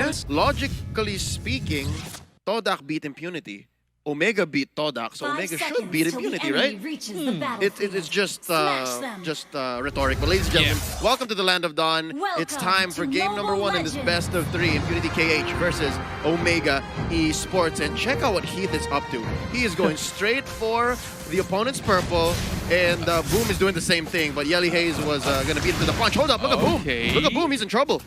Yes, logically speaking, Todak beat Impunity. Omega beat Todak, so Omega should beat Impunity, right? It's just rhetoric. But ladies and gentlemen, welcome to the Land of Dawn. It's time for game number 1 in this best of 3. Impunity KH versus Omega Esports. And check out what Heath is up to. He is going straight for the opponent's purple, and Boom is doing the same thing. But Yelly Hayes was going to beat him to the punch. Hold up, look at Boom. Look at Boom, he's in trouble.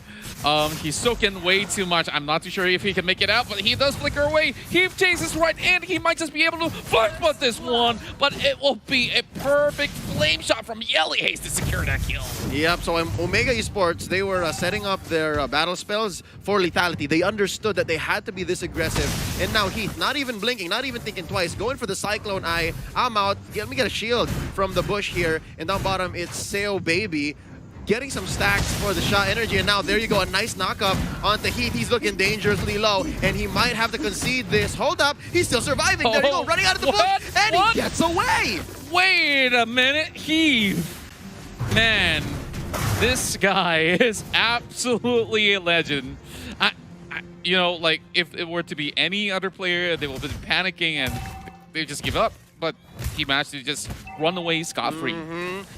He's soaking way too much. I'm not too sure if he can make it out, but he does flicker away. He chases right in. He might just be able to flush but this one, but it will be a perfect flame shot from Yelly Hayes to secure that kill. Yep, so Omega Esports, they were setting up their battle spells for lethality. They understood that they had to be this aggressive, and now Heath, not even blinking, not even thinking twice, going for the Cyclone Eye. I'm out. Let me get a shield from the bush here, and down bottom, it's Seo Baby. Getting some stacks for the shot energy, and now there you go, a nice knockup onto Heath. He's looking dangerously low, and he might have to concede this. Hold up, he's still surviving. There you go, running out of the bush, and he gets away. Wait a minute, Heath. Man, this guy is absolutely a legend. You know, like, if it were to be any other player, they would be panicking and they just give up. But he managed to just run away scot-free.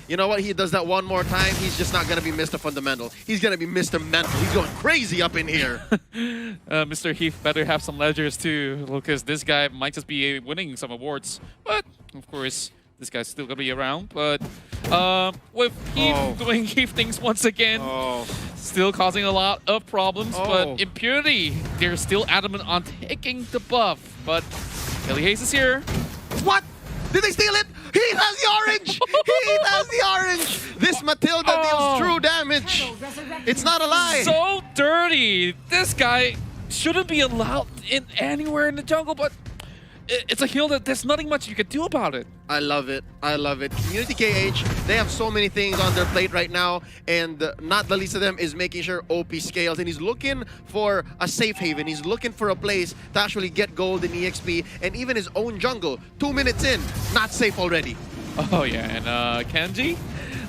You know what? He does that one more time. He's just not going to be Mr. Fundamental. He's going to be Mr. Mental. He's going crazy up in here. Mr. Heath better have some ledgers too, because this guy might just be winning some awards. But, of course, this guy's still going to be around. But with Heath doing Heath things once again, still causing a lot of problems. But Impunity, they're still adamant on taking the buff. But Yelly Hayes is here. What? Did they steal it? He has the orange! He has the orange! This Matilda deals true damage. It's not a lie. So dirty. This guy shouldn't be allowed in anywhere in the jungle, but it's a heal that there's nothing much you can do about it. I love it. I love it. Impunity KH, they have so many things on their plate right now, and not the least of them is making sure OP scales, and he's looking for a safe haven. He's looking for a place to actually get gold in EXP, and even his own jungle. 2 minutes in, not safe already. Oh yeah, and Kenji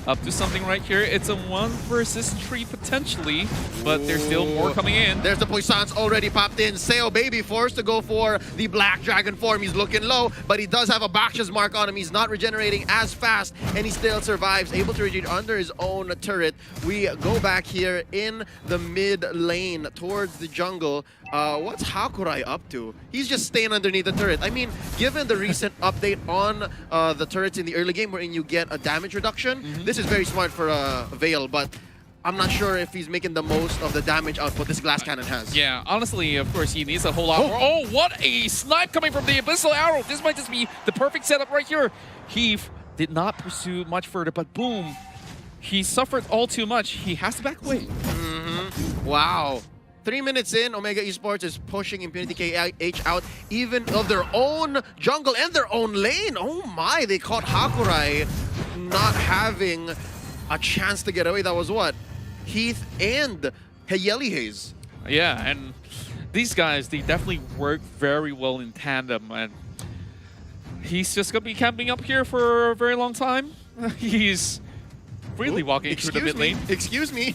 up to something right here. It's a 1 versus 3 potentially, but there's still more coming in. There's the Puissance already popped in. Seo Baby forced to go for the Black Dragon form. He's looking low, but he does have a Bakshas mark on him. He's not regenerating as fast, and he still survives, able to regenerate under his own turret. We go back here in the mid lane towards the jungle. What's Hakurai up to? He's just staying underneath the turret. I mean, given the recent update on the turrets in the early game wherein you get a damage reduction, this is very smart for Vale, but I'm not sure if he's making the most of the damage output this glass cannon has. Yeah, honestly, of course, he needs a whole lot more. Oh, what a snipe coming from the Abyssal Arrow. This might just be the perfect setup right here. Heath did not pursue much further, but boom, he suffered all too much. He has to back away. Wow. 3 minutes in, Omega Esports is pushing Impunity KH out even of their own jungle and their own lane. Oh my, they caught Hakurai not having a chance to get away. That was what? Heath and Yelly Hayes. Yeah, and these guys, they definitely work very well in tandem, and he's just going to be camping up here for a very long time. He's really walking through the mid lane. Excuse me.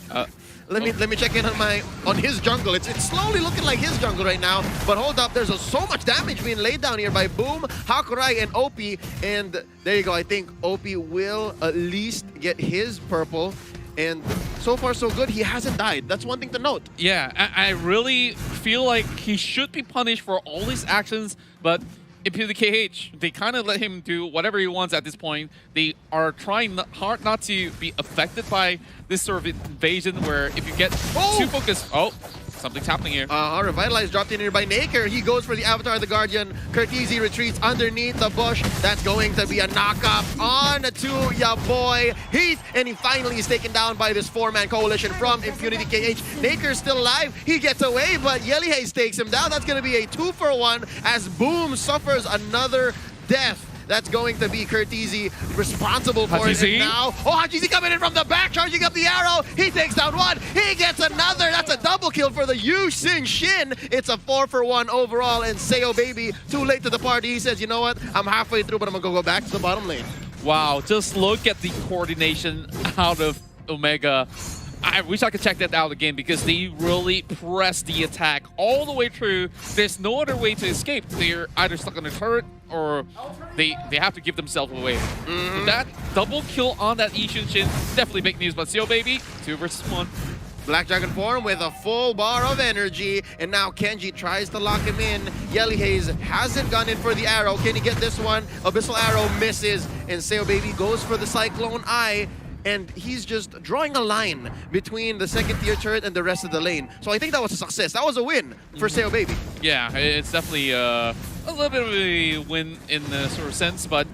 Let me check in on his jungle. It's slowly looking like his jungle right now. But hold up, there's so much damage being laid down here by Boom, Hakurai, and OP. And there you go. I think OP will at least get his purple. And so far so good. He hasn't died. That's one thing to note. Yeah, I really feel like he should be punished for all his actions, but Impunity KH, they kind of let him do whatever he wants at this point. They are trying hard not to be affected by this sort of invasion where if you get too focused... Oh, something's happening here. Revitalize dropped in here by Naker. He goes for the Avatar of the Guardian. Curtizi retreats underneath the bush. That's going to be a knockup on to ya boy Heath. And he finally is taken down by this 4-man coalition from Impunity KH. Naker's still alive. He gets away, but Yelly Hayes takes him down. That's going to be a 2-for-1 as Boom suffers another death. That's going to be Curtizi responsible for it. And now, Hajizi coming in from the back, charging up the arrow. He takes down one. He gets another. That's a double kill for the Yu Sin Shin. It's a 4-for-1 overall. And Seo Baby, too late to the party. He says, you know what? I'm halfway through, but I'm going to go back to the bottom lane. Wow, just look at the coordination out of Omega. I wish I could check that out again because they really pressed the attack all the way through. There's no other way to escape. They're either stuck on the turret or they have to give themselves away. But that double kill on that Ishin Shin, definitely big news. But Seo Baby, 2 versus 1. Black Dragon form with a full bar of energy, and now Kenji tries to lock him in. Yelly Haze hasn't gone in for the arrow. Can he get this one? Abyssal Arrow misses, and Seo Baby goes for the Cyclone Eye, and he's just drawing a line between the second tier turret and the rest of the lane. So I think that was a success. That was a win for Seo Baby. Yeah, it's definitely a little bit of a win in the sort of sense, but,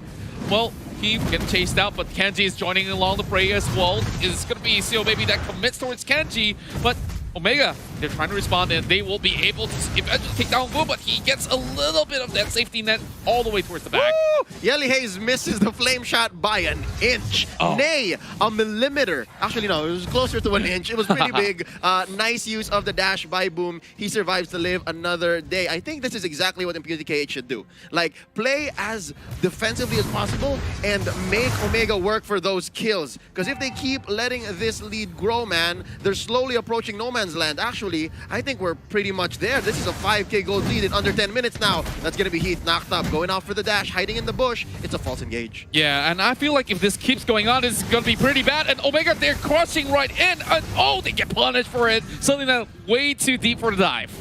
well, Heath getting chased out, but Kenji is joining along the fray as well. It's going to be Seo Baby that commits towards Kenji, but Omega, they're trying to respond, and they will be able to eventually take down Boom, but he gets a little bit of that safety net all the way towards the back. Woo! Yelly Haze misses the flame shot by an inch. Nay, a millimeter. Actually, no, it was closer to an inch. It was pretty big. Nice use of the dash by Boom. He survives to live another day. I think this is exactly what Impunity KH should do. Like, play as defensively as possible and make Omega work for those kills. Because if they keep letting this lead grow, man, they're slowly approaching no man's land. Actually, I think we're pretty much there. This is a 5k gold lead in under 10 minutes now. That's going to be Heath knocked up, going out for the dash, hiding in the bush. It's a false engage. Yeah, and I feel like if this keeps going on, it's going to be pretty bad. And Omega, they're crushing right in. And oh, they get punished for it. Something that way too deep for the dive.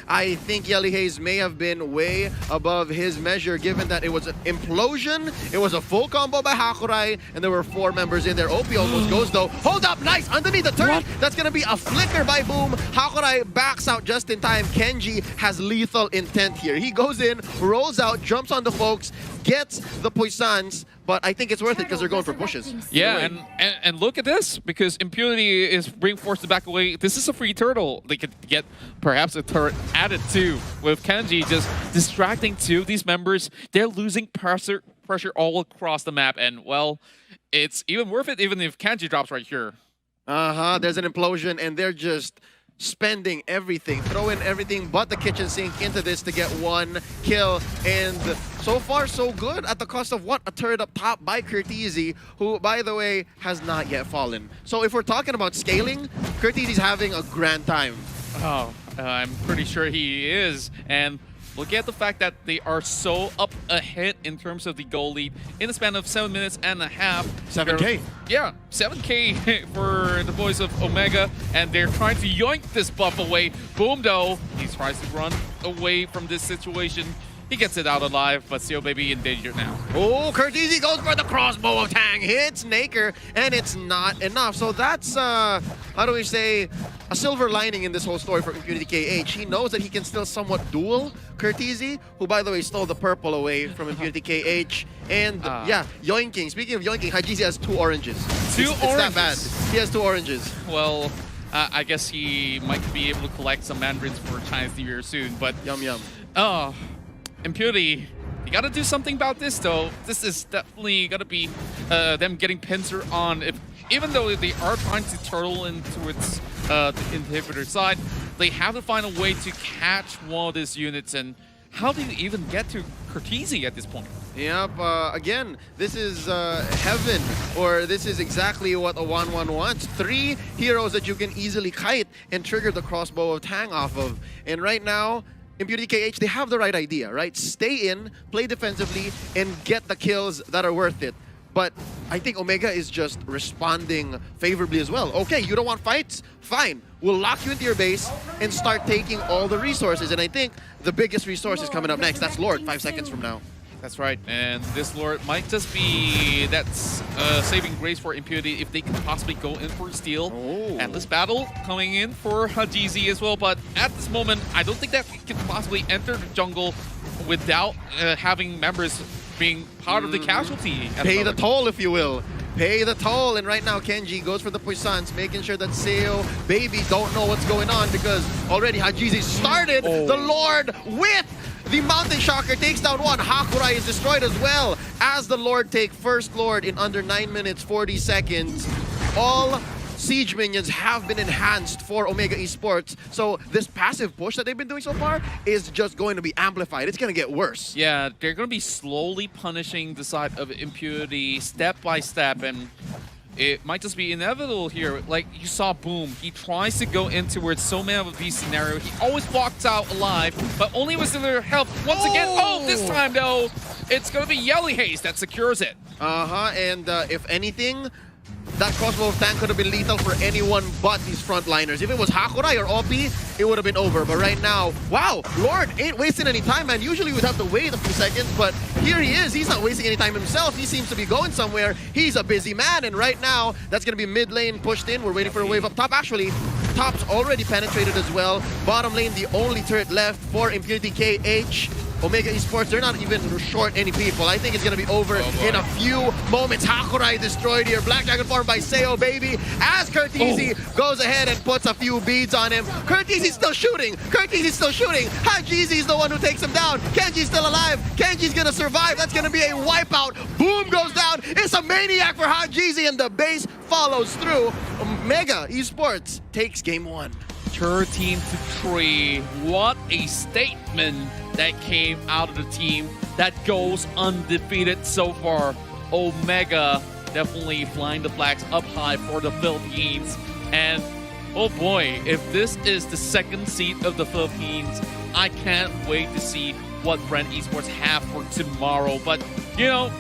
I think Yelly Haze may have been way above his measure, given that it was an implosion, it was a full combo by Hakurai, and there were 4 members in there. OP almost goes though. Hold up, nice, underneath the turret. That's gonna be a flicker by Boom. Hakurai backs out just in time. Kenji has lethal intent here. He goes in, rolls out, jumps on the folks, gets the puissance, but I think it's worth it because they're going for pushes. Yeah, and look at this, because Impunity is being forced to back away. This is a free turtle. They could get perhaps a turret added too, with Kenji just distracting 2 of these members. They're losing pressure all across the map, and well, it's even worth it even if Kenji drops right here. There's an implosion, and they're just spending everything, throwing everything but the kitchen sink into this to get 1 kill. And so far, so good at the cost of what? A turret up top by Curtizi, who, by the way, has not yet fallen. So if we're talking about scaling, Curtizi's having a grand time. Oh, I'm pretty sure he is. And look at the fact that they are so up ahead in terms of the goal lead in the span of 7 minutes and a half. 7K. Yeah, 7K for the boys of Omega, and they're trying to yoink this buff away. Boom, though, he tries to run away from this situation. He gets it out alive, but Seo Baby in danger now. Oh, Curtizi goes for the crossbow of Tang, hits Naker, and it's not enough. So that's, how do we say, a silver lining in this whole story for Impunity KH. He knows that he can still somewhat duel Curtizi, who, by the way, stole the purple away from Impunity KH. And, yeah, yoinking. Speaking of yoinking, Hajizi has 2 oranges. It's that bad. He has 2 oranges. Well, I guess he might be able to collect some mandarins for Chinese New Year soon, but... Yum, yum. Oh, Impunity, you gotta do something about this, though. This is definitely gonna be them getting pincer on. Even though they are trying to turtle in towards the inhibitor side, they have to find a way to catch one of these units. And how do you even get to Curtizi at this point? Yep, again, this is heaven, or this is exactly what a 1-1 wants. 3 heroes that you can easily kite and trigger the crossbow of Tang off of. And right now, Impunity KH, they have the right idea, right? Stay in, play defensively, and get the kills that are worth it. But I think Omega is just responding favorably as well. Okay, you don't want fights? Fine. We'll lock you into your base and start taking all the resources. And I think the biggest resource is coming up next. That's Lord, 5 seconds from now. That's right, and this Lord might just be that's saving grace for Impunity if they can possibly go in for steal. And this battle coming in for Hajizi as well, but at this moment, I don't think that he can possibly enter the jungle without having members being part of the casualty. Pay the toll, if you will. Pay the toll, and right now Kenji goes for the puissance, making sure that Seo Baby don't know what's going on because already Hajizi started the Lord with the Mountain Shocker, takes down 1. Hakurai is destroyed as well as the Lord take first Lord in under 9 minutes 40 seconds. All siege minions have been enhanced for Omega Esports, so this passive push that they've been doing so far is just going to be amplified. It's going to get worse. Yeah, they're going to be slowly punishing the side of Impunity step by step, and it might just be inevitable here. Like you saw Boom, he tries to go in towards so many of these scenarios. He always walks out alive, but only with their help. Once again, oh, this time though, it's gonna be Yelly Haze that secures it. And if anything, that crossbow tank could have been lethal for anyone but these frontliners. If it was Hakurai or Oppi, it would have been over. But right now, wow, Lord ain't wasting any time, man. Usually we'd have to wait a few seconds, but here he is. He's not wasting any time himself. He seems to be going somewhere. He's a busy man, and right now, that's going to be mid lane pushed in. We're waiting for a wave up top. Actually, top's already penetrated as well. Bottom lane, the only turret left for Impunity KH. Omega Esports, they're not even short any people. I think it's going to be over in a few moments. Hakurai destroyed here. Black Dragon formed by Seo, baby. As Curtizi goes ahead and puts a few beads on him. Curtizi's still shooting. Curtizi's still shooting. Hajizi's the one who takes him down. Kenji's still alive. Kenji's going to survive. That's going to be a wipeout. Boom goes down. It's a maniac for Hajizi, and the base follows through. Omega Esports takes game 1. 13-3. What a statement that came out of the team that goes undefeated so far. Omega definitely flying the flags up high for the Philippines. And oh boy, if this is the second seed of the Philippines, I can't wait to see what Brand Esports have for tomorrow. But you know,